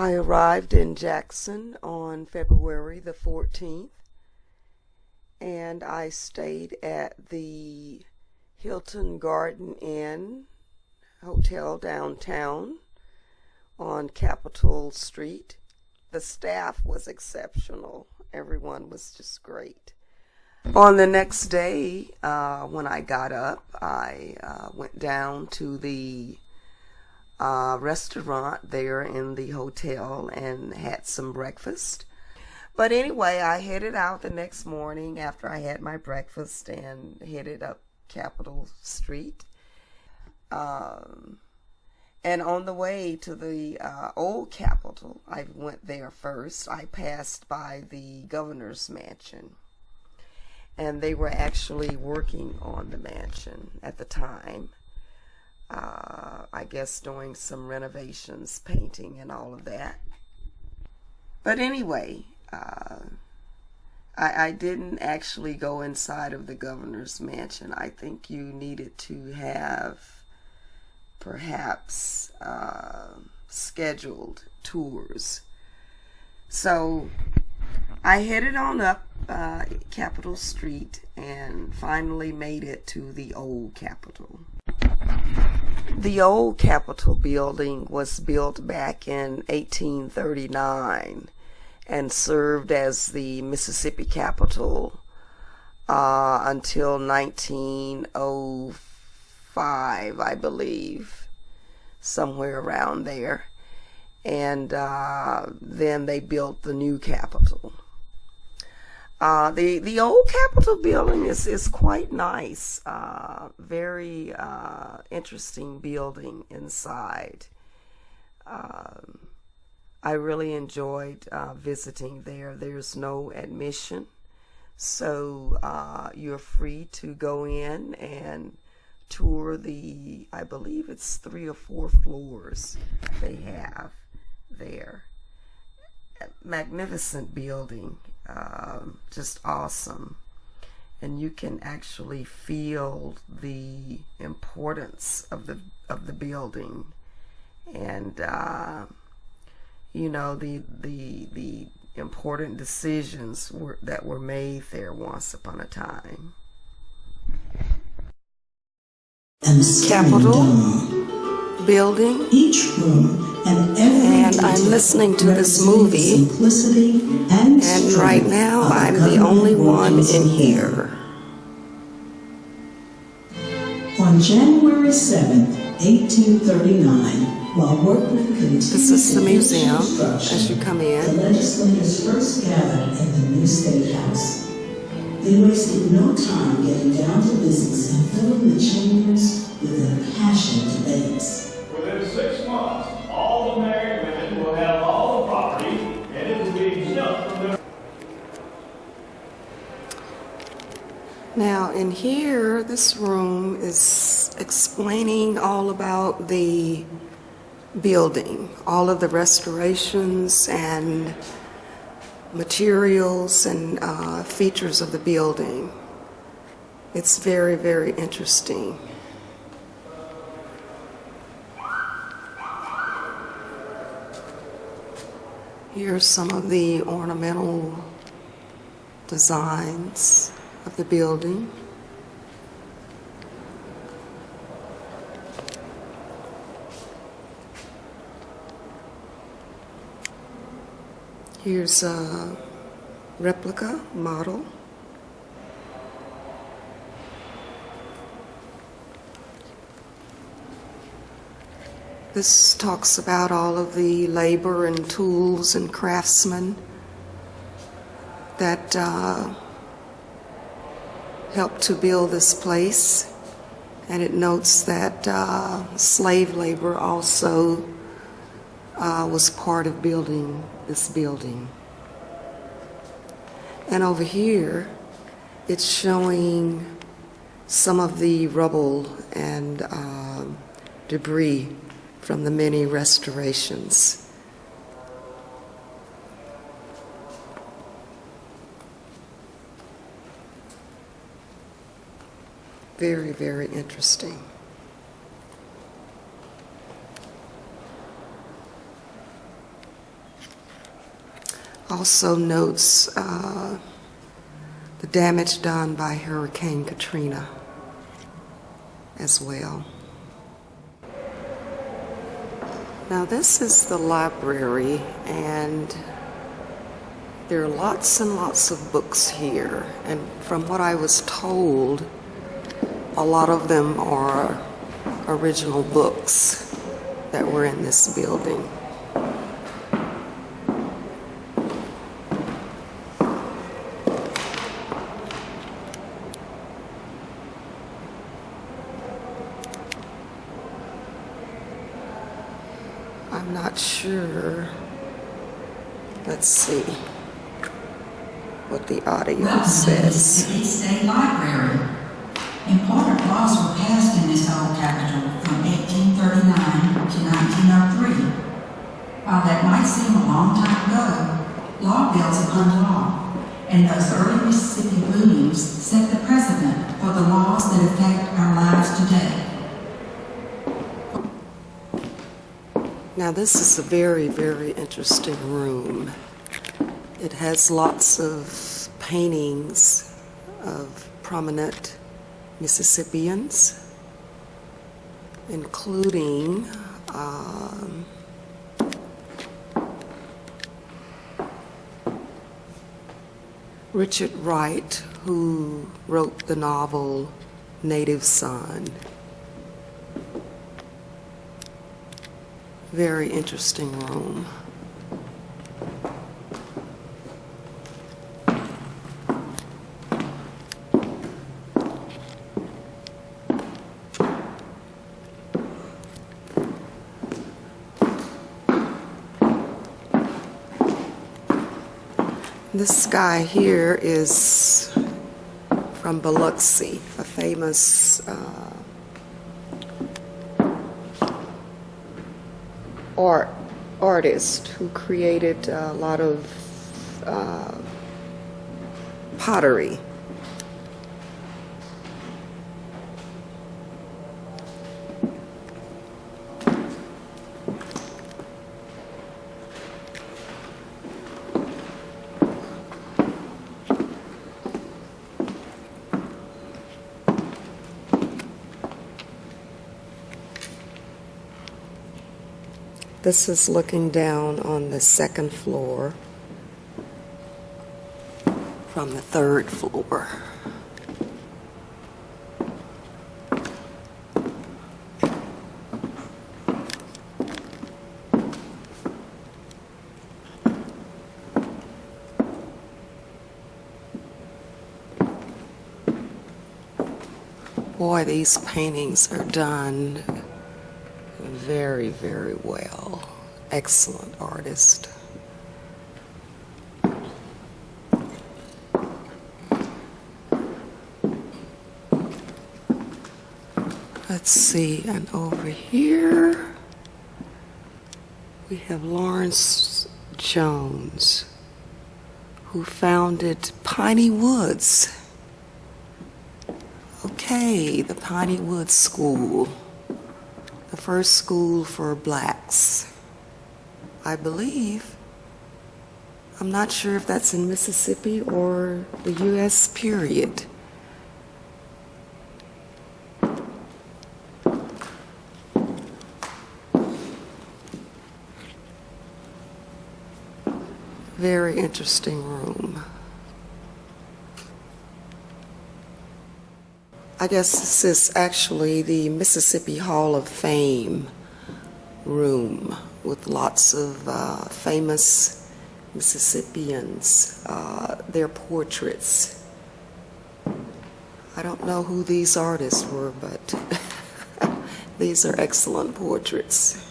I arrived in Jackson on February the 14th, and I stayed at the Hilton Garden Inn Hotel downtown on Capitol Street. The staff was exceptional. Everyone was just great. On the next day, when I got up, I went down to the restaurant there in the hotel and had some breakfast. But anyway, I headed out the next morning after I had my breakfast and headed up Capitol Street. And on the way to the old Capitol, I went there first. I passed by the governor's mansion, and they were actually working on the mansion at the time. I guess doing some renovations, painting, and all of that. But anyway, I didn't actually go inside of the governor's mansion. I think you needed to have perhaps scheduled tours. So I headed on up Capitol Street and finally made it to the old Capitol. The old Capitol building was built back in 1839 and served as the Mississippi Capitol until 1905, I believe, somewhere around there. And then they built the new Capitol. The old Capitol building is quite nice. Very interesting building inside. I really enjoyed visiting there. There's no admission, so you're free to go in and tour the, I believe it's 3 or 4 floors they have there. Magnificent building, just awesome. And you can actually feel the importance of the building, and you know, the important decisions that were made there once upon a time. Capitol building, each room and I'm listening to this movie, and right now I'm the only one in here. On January 7th, 1839, while workmen continued, this is the museum as you come in. The legislators first gathered at the new State House. They wasted no time getting down to business and filling the chambers with impassioned debates. Within 6 months, all the married women will have all the property, and it will be exempt from their... Now in here, this room is explaining all about the building, all of the restorations and materials and features of the building. It's very, very interesting. Here's some of the ornamental designs of the building. Here's a replica model. This talks about all of the labor and tools and craftsmen that helped to build this place. And it notes that slave labor also was part of building this building. And over here, it's showing some of the rubble and debris from the many restorations. Very, very interesting. Also notes the damage done by Hurricane Katrina as well. Now this is the library, and there are lots and lots of books here, and from what I was told, a lot of them are original books that were in this building. I'm not sure. Let's see what the audio says. To the State Library. Important laws were passed in this old capital from 1839 to 1903. While that might seem a long time ago, law builds upon law, and those early Mississippi boonies set the precedent for the laws that affect our lives today. Now this is a very, very interesting room. It has lots of paintings of prominent Mississippians, including Richard Wright, who wrote the novel Native Son. Very interesting room. This guy here is from Biloxi, a famous artist who created a lot of pottery. This is looking down on the second floor from the third floor. Boy, these paintings are done very, very well. Excellent artist. Let's see, and over here we have Lawrence Jones, who founded Piney Woods. Okay, the Piney Woods School. The first school for blacks, I believe. I'm not sure if that's in Mississippi or the U.S. period. Very interesting room. I guess this is actually the Mississippi Hall of Fame room with lots of famous Mississippians, their portraits. I don't know who these artists were, but these are excellent portraits.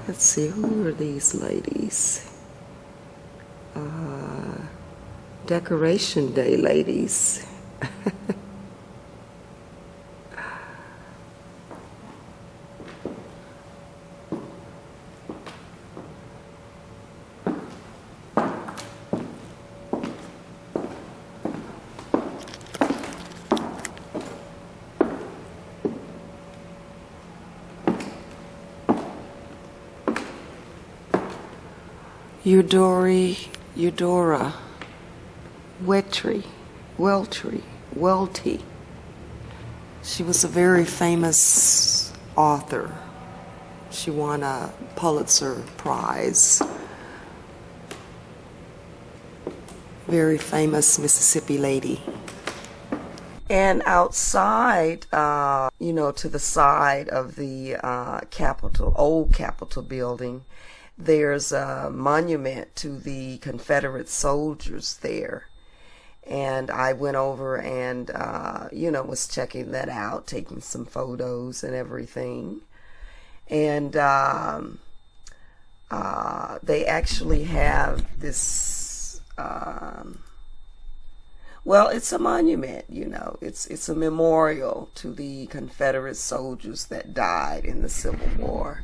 Let's see, who are these ladies? Decoration Day ladies. Eudora Welty. She was a very famous author. She won a Pulitzer Prize. Very famous Mississippi lady. And outside, to the side of the old Capitol building, there's a monument to the Confederate soldiers there. And I went over and, was checking that out, taking some photos and everything. And they actually have this, it's a monument, it's a memorial to the Confederate soldiers that died in the Civil War.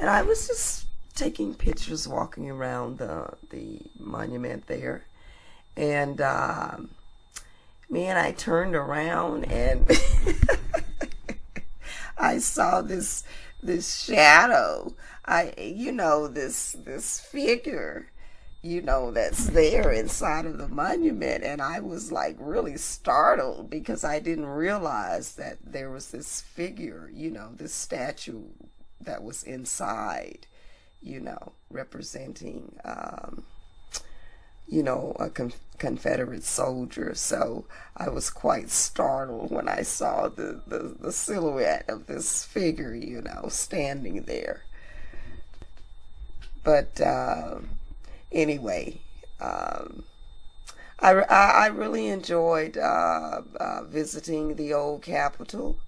And I was just taking pictures walking around the monument there. And I turned around and I saw this shadow. This figure, that's there inside of the monument, and I was like really startled because I didn't realize that there was this figure, this statue that was inside, representing a Confederate soldier. So I was quite startled when I saw the silhouette of this figure, standing there. But anyway, I really enjoyed visiting the old Capitol.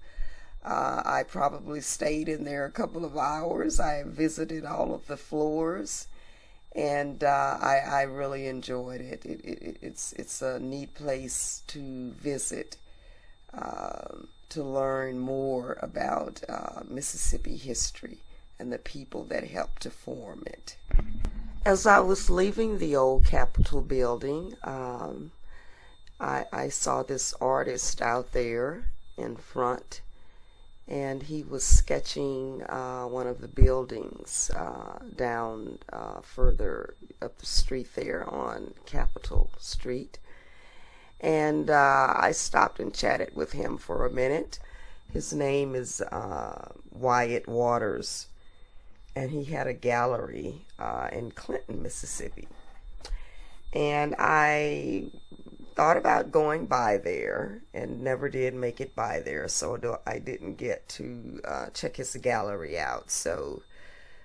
I probably stayed in there a couple of hours. I visited all of the floors. And I really enjoyed it. It's a neat place to visit, to learn more about Mississippi history and the people that helped to form it. As I was leaving the old Capitol building, I saw this artist out there in front, and he was sketching one of the buildings down further up the street there on Capitol Street. And I stopped and chatted with him for a minute. His name is Wyatt Waters, and he had a gallery in Clinton, Mississippi. And I thought about going by there and never did make it by there, so I didn't get to check his gallery out. So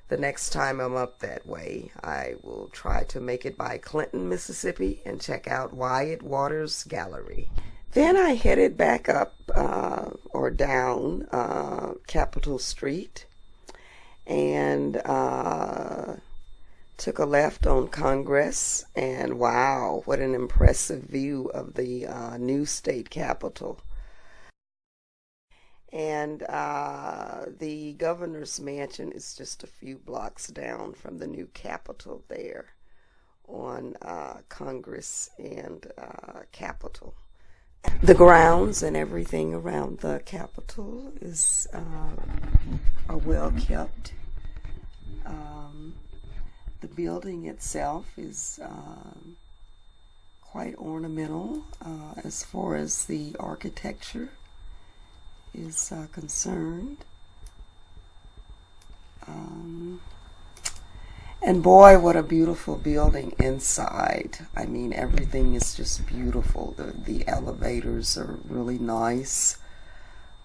the next time I'm up that way, I will try to make it by Clinton, Mississippi, and check out Wyatt Waters' gallery. Then I headed back up or down Capitol Street and took a left on Congress, and wow, what an impressive view of the new state capitol. And the governor's mansion is just a few blocks down from the new capitol there on Congress and Capitol. The grounds and everything around the capitol are well kept. The building itself is quite ornamental as far as the architecture is concerned. And boy, what a beautiful building inside. I mean, everything is just beautiful. The elevators are really nice.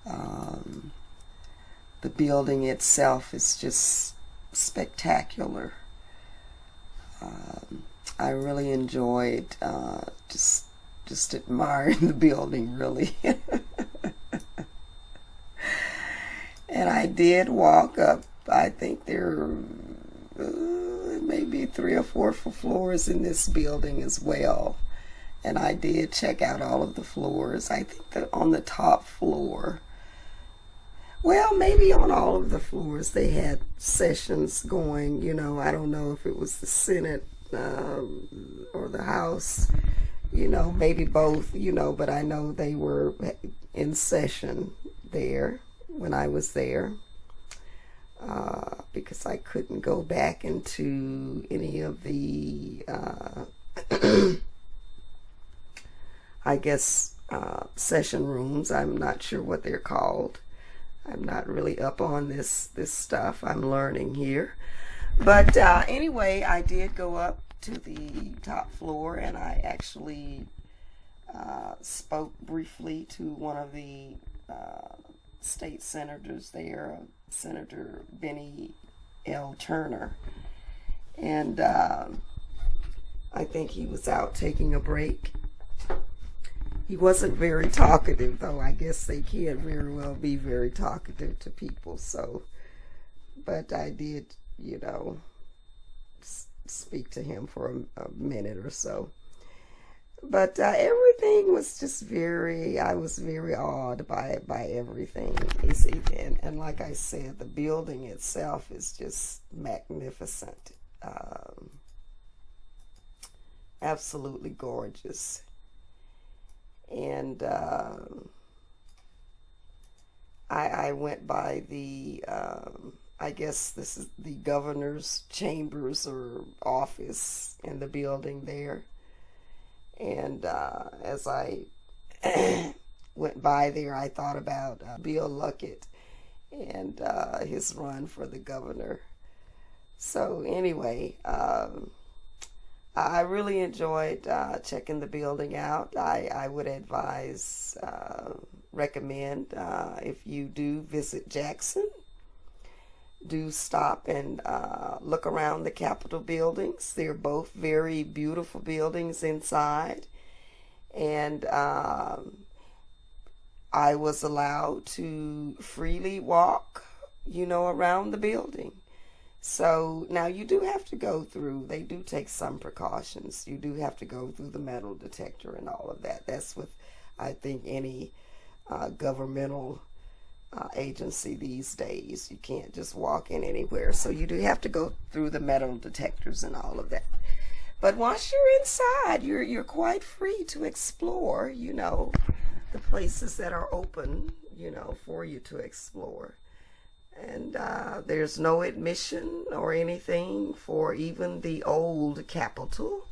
The building itself is just spectacular. I really enjoyed just admiring the building, really. And I did walk up, I think there are maybe 3 or 4 floors in this building as well. And I did check out all of the floors. I think that on the top floor, well, maybe on all of the floors they had sessions going. I don't know if it was the Senate or the House, maybe both, but I know they were in session there when I was there. because I couldn't go back into any of the, I guess, session rooms. I'm not sure what they're called. I'm not really up on this stuff. I'm learning here. But anyway, I did go up to the top floor, and I actually spoke briefly to one of the state senators there, Senator Benny L. Turner. And I think he was out taking a break. He wasn't very talkative, though. I guess they can very well be very talkative to people. So, but I did, you know, speak to him for a minute or so. But everything was just I was very awed by everything. And like I said, the building itself is just magnificent. Absolutely gorgeous. And I went by the, I guess this is the governor's chambers or office in the building there. And as I went by there, I thought about Bill Luckett and his run for the governor. So anyway, I really enjoyed checking the building out. I would recommend if you do visit Jackson, do stop and look around the Capitol buildings. They're both very beautiful buildings inside. And I was allowed to freely walk, you know, around the building. So now you do have to go through, they do take some precautions. You do have to go through the metal detector and all of that. That's with, I think, any governmental agency these days. You can't just walk in anywhere. So you do have to go through the metal detectors and all of that. But once you're inside, you're quite free to explore, you know, the places that are open, you know, for you to explore. And there's no admission or anything for even the old Capitol,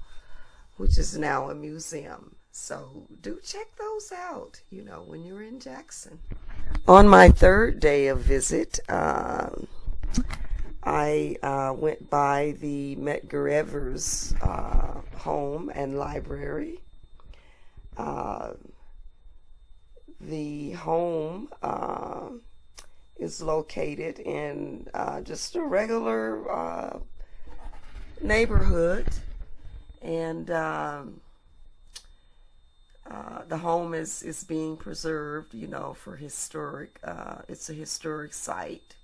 which is now a museum. So do check those out, you know, when you're in Jackson. On my third day of visit, I went by the Medgar Evers home and library. The home is located in just a regular neighborhood, and the home is being preserved, you know, for historic. It's a historic site,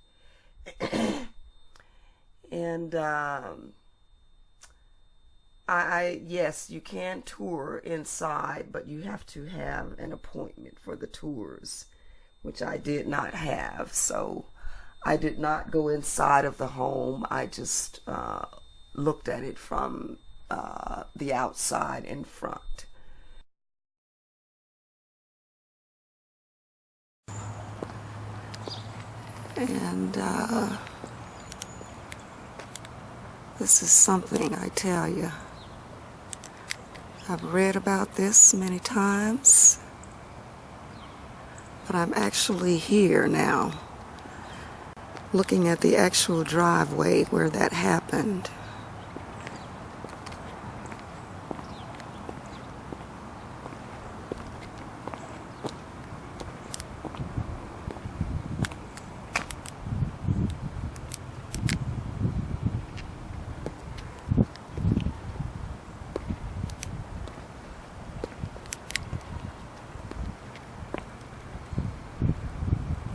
and yes, you can tour inside, but you have to have an appointment for the tours, which I did not have. So I did not go inside of the home. I just looked at it from the outside in front. And this is something, I tell you. I've read about this many times, but I'm actually here now, looking at the actual driveway where that happened.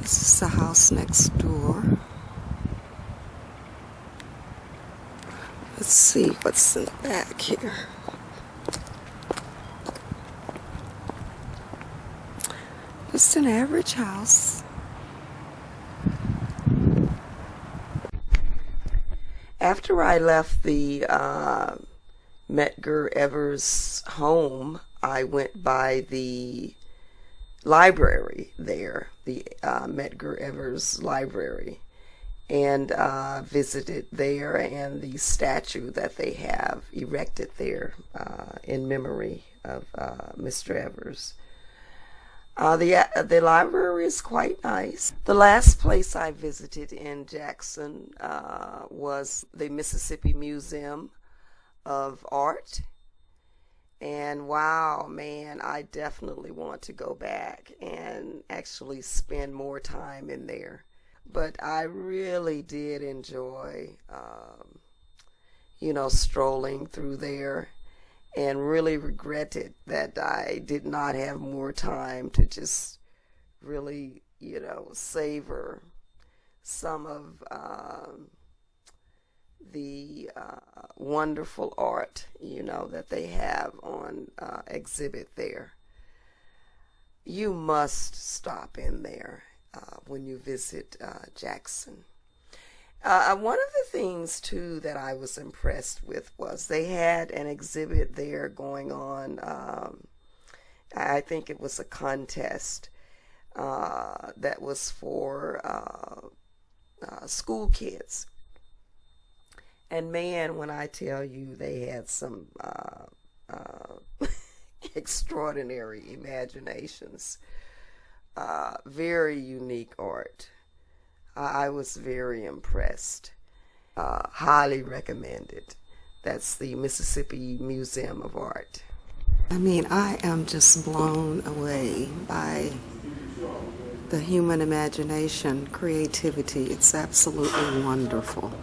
This is the house next door. Let's see what's in the back here. Just an average house. After I left the Medgar Evers home, I went by the library there, the Medgar Evers Library. and visited there, and the statue that they have erected there in memory of Mr. Evers. The library is quite nice. The last place I visited in Jackson was the Mississippi Museum of Art. And wow, man, I definitely want to go back and actually spend more time in there. But I really did enjoy, strolling through there, and really regretted that I did not have more time to just really, savor some of the wonderful art, that they have on exhibit there. You must stop in there when you visit Jackson. One of the things, too, that I was impressed with was they had an exhibit there going on. I think it was a contest that was for school kids. And man, when I tell you they had some extraordinary imaginations, very unique art. I was very impressed. Highly recommended. That's the Mississippi Museum of Art. I mean, I am just blown away by the human imagination, creativity. It's absolutely wonderful.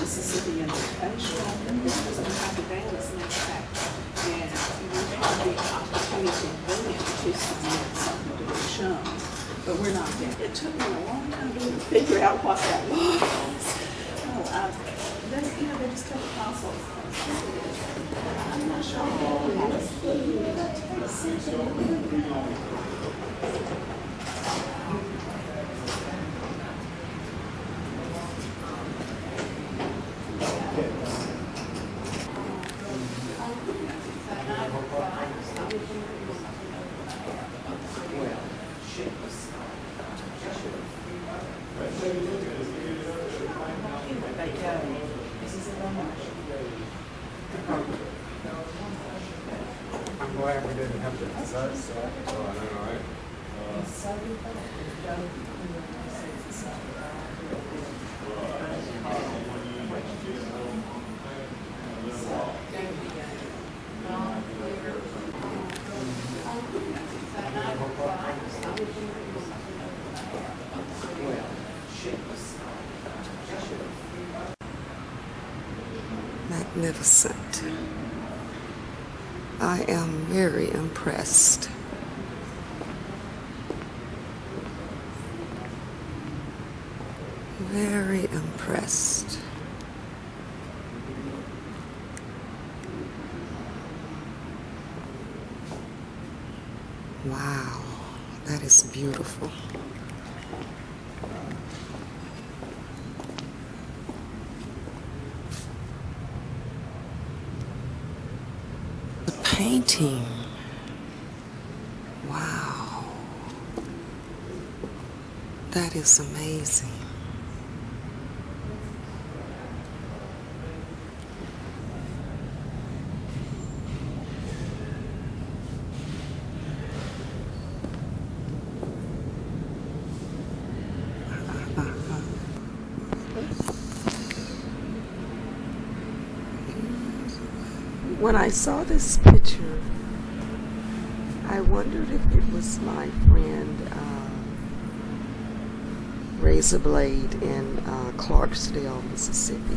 Mississippi Education, and this was on top of that was next back. And we had the opportunity then to submit something to the show, but we're not there. It took me a long time to figure out what that was. They just took the consoles. I'm not sure how it was. I'm glad we didn't have to dessert set. Oh, I know, right? Magnificent. I am very impressed. Very impressed. Wow, that is beautiful. The painting. Wow. That is amazing. When I saw this picture, I wondered if it was my friend razor blade in Clarksdale, Mississippi.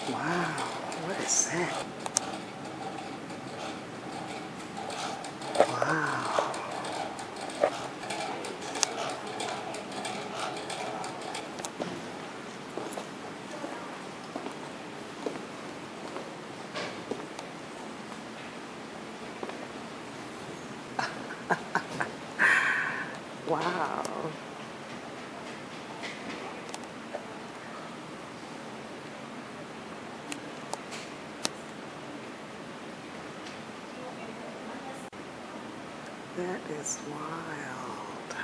Wow, what is that? Wow. Wow. That is wild.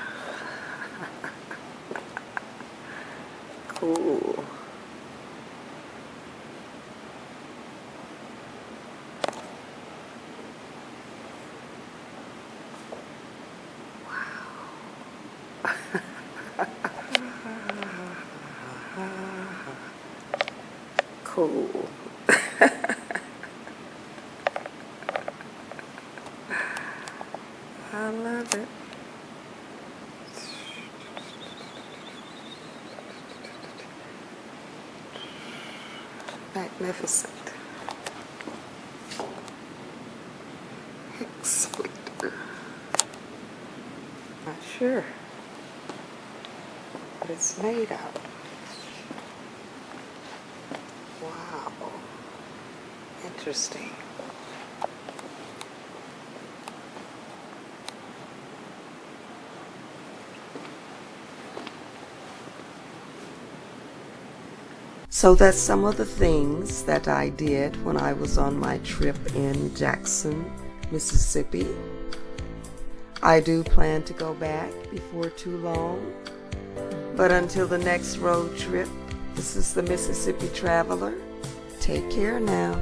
Cool. Cool. I love it. Magnificent. Excellent. Not sure what it's made of. Wow. Interesting. So that's some of the things that I did when I was on my trip in Jackson, Mississippi. I do plan to go back before too long. But until the next road trip, this is the Mississippi Traveler. Take care now.